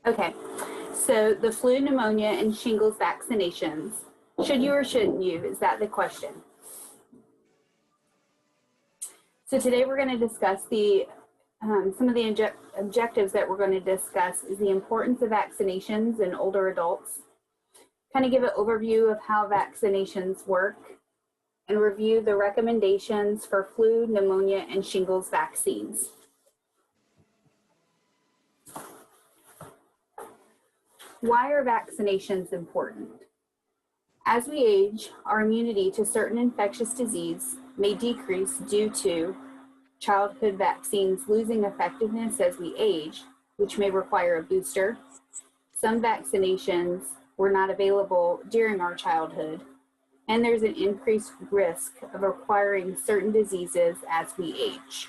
Okay, so the flu, pneumonia, and shingles vaccinations, should you or shouldn't you? Is that the question? So today we're going to discuss some of the objectives that we're going to discuss is the importance of vaccinations in older adults, kind of give an overview of how vaccinations work, and review the recommendations for flu, pneumonia, and shingles vaccines. Why are vaccinations important? As we age, our immunity to certain infectious disease may decrease due to childhood vaccines losing effectiveness as we age, which may require a booster. Some vaccinations were not available during our childhood, and there's an increased risk of acquiring certain diseases as we age.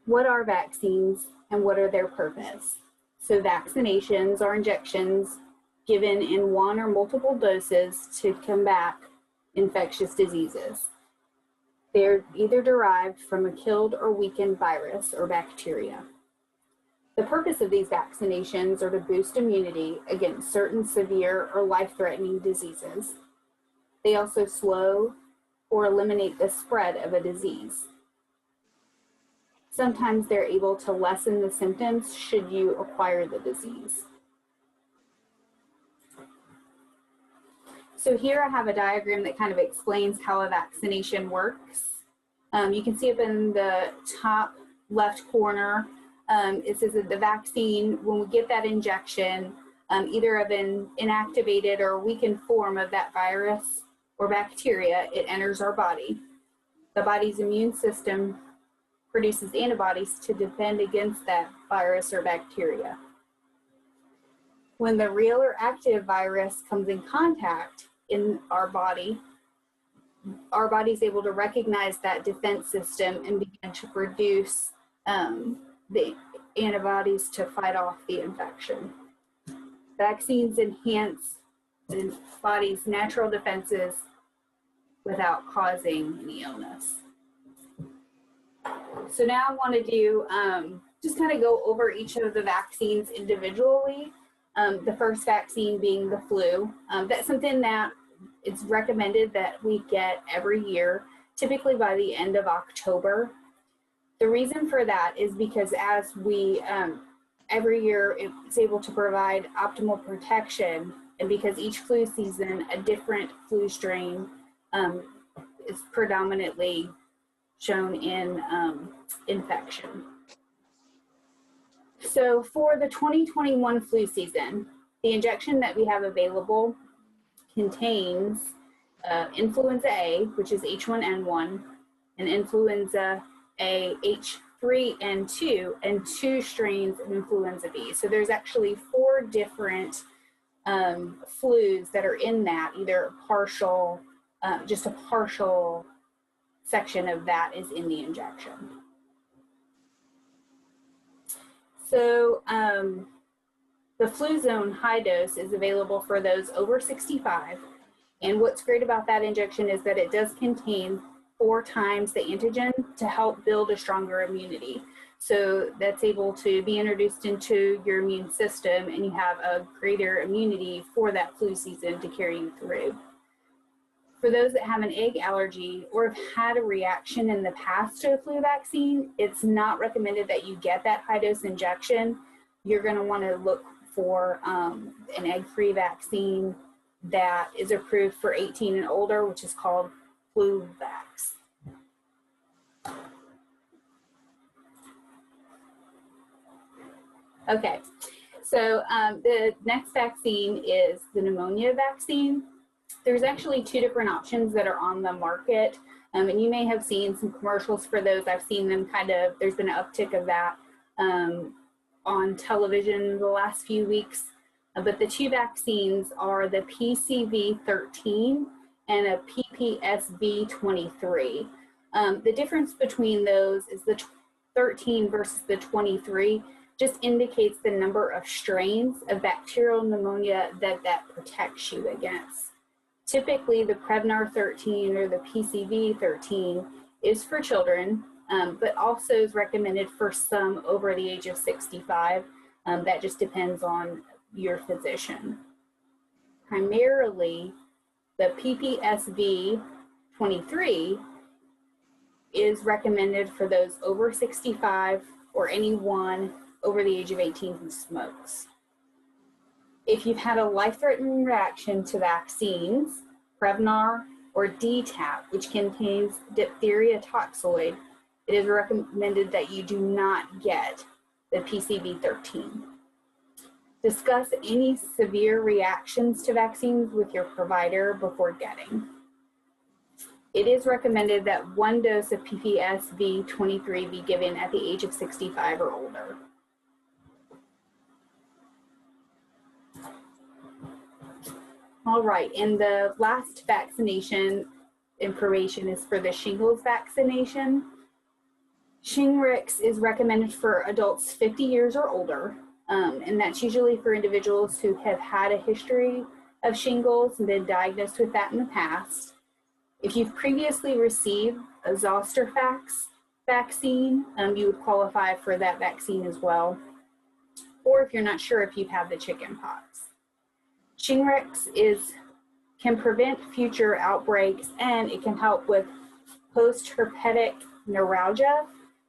What are vaccines and what are their purpose? So vaccinations are injections given in one or multiple doses to combat infectious diseases. They're either derived from a killed or weakened virus or bacteria. The purpose of these vaccinations are to boost immunity against certain severe or life-threatening diseases. They also slow or eliminate the spread of a disease. Sometimes they're able to lessen the symptoms should you acquire the disease. So here I have a diagram that kind of explains how a vaccination works. You can see up in the top left corner, it says that the vaccine, when we get that injection, either of an inactivated or weakened form of that virus or bacteria, it enters our body. The body's immune system produces antibodies to defend against that virus or bacteria. When the real or active virus comes in contact in our body is able to recognize that defense system and begin to produce the antibodies to fight off the infection. Vaccines enhance the body's natural defenses without causing any illness. So now I want to do, just kind of go over each of the vaccines individually. The first vaccine being the flu. That's something that it's recommended that we get every year, typically by the end of October. The reason for that is because as we, every year it's able to provide optimal protection, and because each flu season, a different flu strain is predominantly shown in infection. So for the 2021 flu season, the injection that we have available contains influenza A, which is H1N1, and influenza A H3N2, and 2 strains of influenza B. So there's actually 4 different flus that are in that, either partial, just a partial section of that is in the injection. So the Fluzone high dose is available for those over 65. And what's great about that injection is that it does contain 4 times the antigen to help build a stronger immunity. So that's able to be introduced into your immune system, and you have a greater immunity for that flu season to carry you through. For those that have an egg allergy or have had a reaction in the past to a flu vaccine, it's not recommended that you get that high dose injection. You're going to want to look for an egg-free vaccine that is approved for 18 and older, which is called FluVax. Okay, so the next vaccine is the pneumonia vaccine. There's actually 2 different options that are on the market, and you may have seen some commercials for those. I've seen them there's been an uptick of that on television the last few weeks. But the 2 vaccines are the PCV13 and a PPSV23. The difference between those is the 13 versus the 23 just indicates the number of strains of bacterial pneumonia that protects you against. Typically, the Prevnar 13 or the PCV 13 is for children, but also is recommended for some over the age of 65. That just depends on your physician. Primarily, the PPSV 23 is recommended for those over 65 or anyone over the age of 18 who smokes. If you've had a life-threatening reaction to vaccines, Prevnar or DTaP, which contains diphtheria toxoid, it is recommended that you do not get the PCV13. Discuss any severe reactions to vaccines with your provider before getting. It is recommended that 1 dose of PPSV 23 be given at the age of 65 or older. All right, and the last vaccination information is for the shingles vaccination. Shingrix is recommended for adults 50 years or older, and that's usually for individuals who have had a history of shingles and been diagnosed with that in the past. If you've previously received a Zosterfax vaccine, you would qualify for that vaccine as well, or if you're not sure if you've had the chickenpox. Shingrix can prevent future outbreaks, and it can help with post-herpetic neuralgia,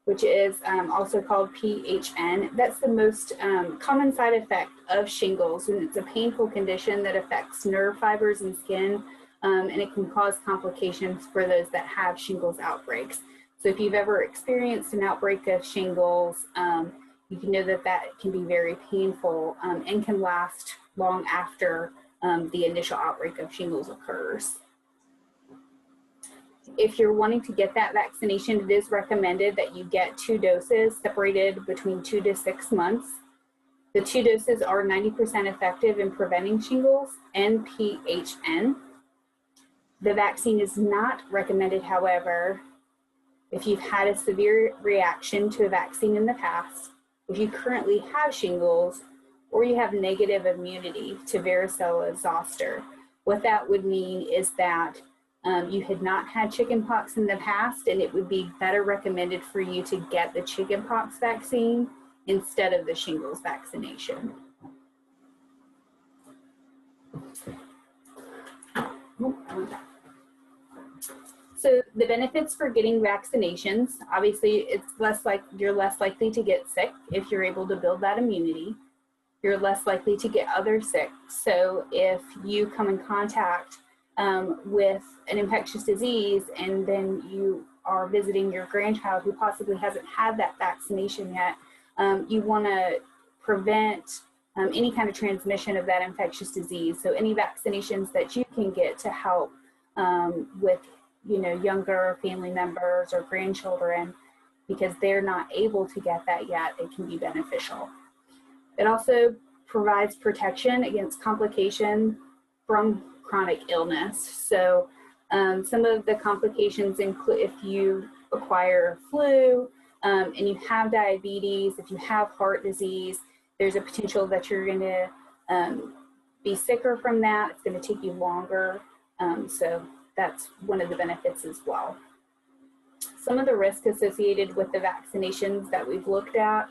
which is also called PHN. That's the most common side effect of shingles, and it's a painful condition that affects nerve fibers and skin, and it can cause complications for those that have shingles outbreaks. So if you've ever experienced an outbreak of shingles, you can know that that can be very painful and can last long after the initial outbreak of shingles occurs. If you're wanting to get that vaccination, it is recommended that you get 2 doses separated between 2 to 6 months. The 2 doses are 90% effective in preventing shingles and PHN. The vaccine is not recommended, however, if you've had a severe reaction to a vaccine in the past, if you currently have shingles, or you have negative immunity to varicella zoster. What that would mean is that you had not had chickenpox in the past, and it would be better recommended for you to get the chickenpox vaccine instead of the shingles vaccination. So the benefits for getting vaccinations, obviously you're less likely to get sick if you're able to build that immunity. You're less likely to get others sick. So if you come in contact with an infectious disease and then you are visiting your grandchild who possibly hasn't had that vaccination yet, you want to prevent any kind of transmission of that infectious disease. So any vaccinations that you can get to help with younger family members or grandchildren, because they're not able to get that yet, it can be beneficial. It also provides protection against complications from chronic illness. So some of the complications include if you acquire flu and you have diabetes, if you have heart disease, there's a potential that you're going to be sicker from that. It's going to take you longer. So that's one of the benefits as well. Some of the risks associated with the vaccinations that we've looked at,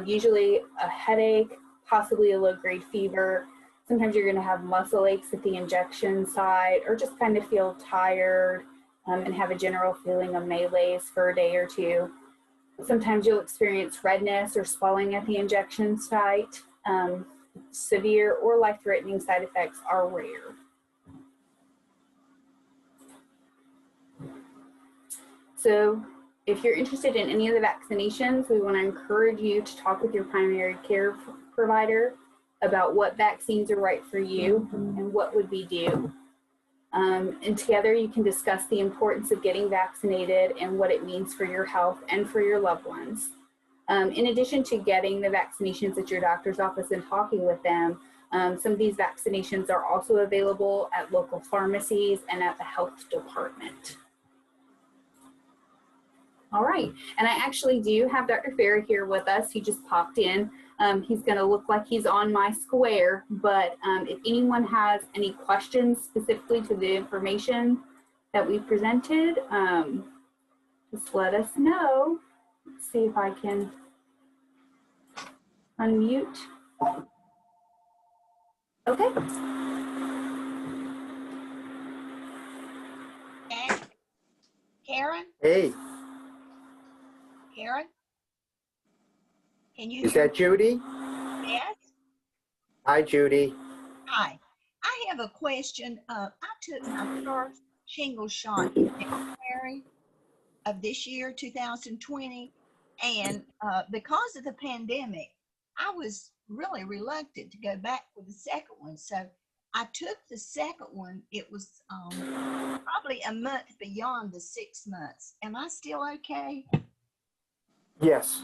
usually a headache, possibly a low-grade fever. Sometimes you're going to have muscle aches at the injection site, or just kind of feel tired and have a general feeling of malaise for a day or two. Sometimes you'll experience redness or swelling at the injection site. Severe or life-threatening side effects are rare. So if you're interested in any of the vaccinations, we want to encourage you to talk with your primary care provider about what vaccines are right for you and what would be due. And together you can discuss the importance of getting vaccinated and what it means for your health and for your loved ones. In addition to getting the vaccinations at your doctor's office and talking with them, some of these vaccinations are also available at local pharmacies and at the health department. All right, and I actually do have Dr. Farah here with us. He just popped in. He's gonna look like he's on my square, but if anyone has any questions specifically to the information that we presented, just let us know. Let's see if I can unmute. Okay. Karen? Hey, Karen? Can you is hear that Judy? me? Yes. Hi, Judy. Hi. I have a question. I took my first shingles shot in January of this year, 2020. And because of the pandemic, I was really reluctant to go back for the second one. So I took the second one. It was probably a month beyond the 6 months. Am I still okay? Yes.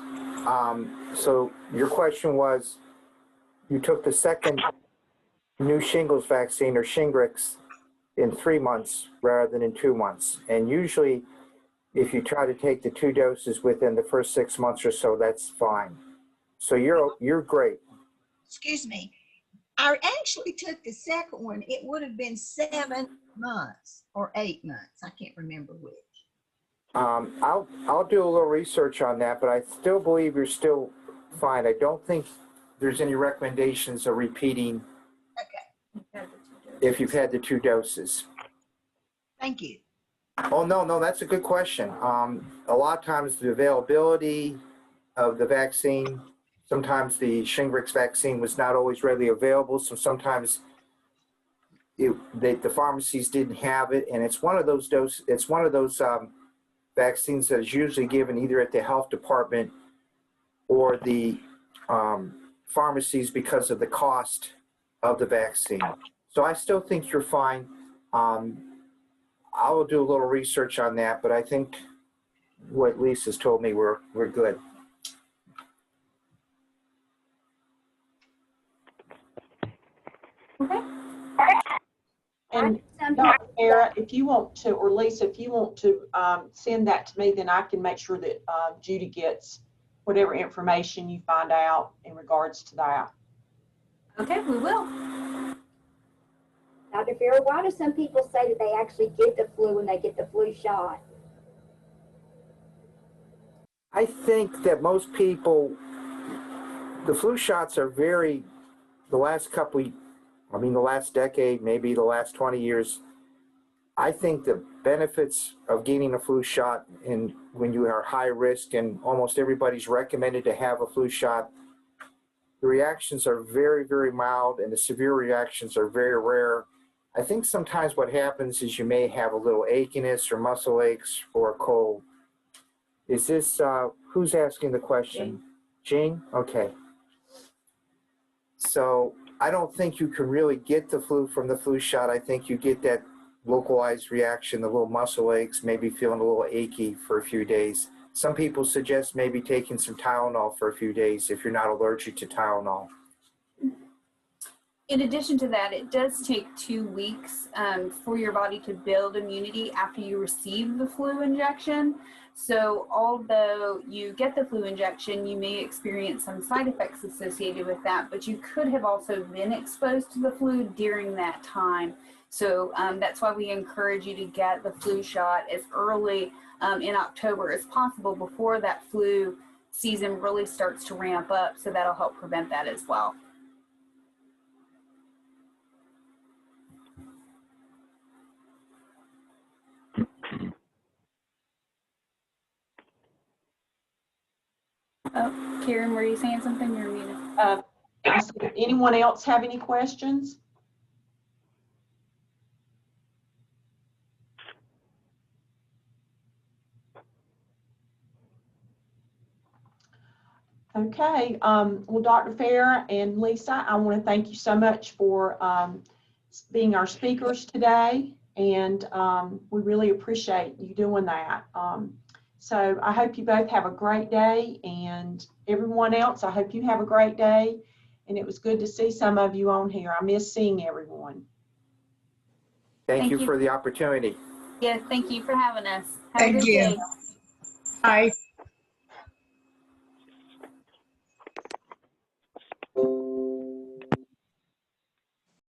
So your question was, you took the second new shingles vaccine or Shingrix in 3 months rather than in 2 months. And usually, if you try to take the 2 doses within the first 6 months or so, that's fine. So you're great. Excuse me. I actually took the second one. It would have been 7 months or 8 months. I can't remember which. I'll do a little research on that, but I still believe you're still fine. I don't think there's any recommendations of repeating Okay. if you've had the 2 doses. Thank you. Oh, no, that's a good question. A lot of times the availability of the vaccine, sometimes the Shingrix vaccine was not always readily available, so sometimes the pharmacies didn't have it, and it's one of those vaccines that is usually given either at the health department or the pharmacies because of the cost of the vaccine. So I still think you're fine. I will do a little research on that, but I think what Lisa's told me, we're good. Okay. And Dr. Farah, if you want to, or Lisa, if you want to send that to me, then I can make sure that Judy gets whatever information you find out in regards to that. Okay, we will. Dr. Farah, why do some people say that they actually get the flu when they get the flu shot? I think that most people, the flu shots are the last decade, maybe the last 20 years, I think the benefits of getting a flu shot when you are high risk, and almost everybody's recommended to have a flu shot, the reactions are very, very mild, and the severe reactions are very rare. I think sometimes what happens is you may have a little achiness or muscle aches or a cold. Is this, who's asking the question? Jean? Okay. So I don't think you can really get the flu from the flu shot. I think you get that localized reaction, the little muscle aches, maybe feeling a little achy for a few days. Some people suggest maybe taking some Tylenol for a few days if you're not allergic to Tylenol. In addition to that, it does take 2 weeks for your body to build immunity after you receive the flu injection. So although you get the flu injection, you may experience some side effects associated with that, but you could have also been exposed to the flu during that time. So that's why we encourage you to get the flu shot as early in October as possible before that flu season really starts to ramp up. So that'll help prevent that as well. Oh, Karen, were you saying something? You're muted. I said, anyone else have any questions? Okay, well, Dr. Farah and Lisa, I want to thank you so much for being our speakers today, and we really appreciate you doing that. So I hope you both have a great day, and everyone else, I hope you have a great day, and it was good to see some of you on here. I miss seeing everyone. Thank you for the opportunity. Yes, thank you for having us. Have Thank a good you. day. Bye.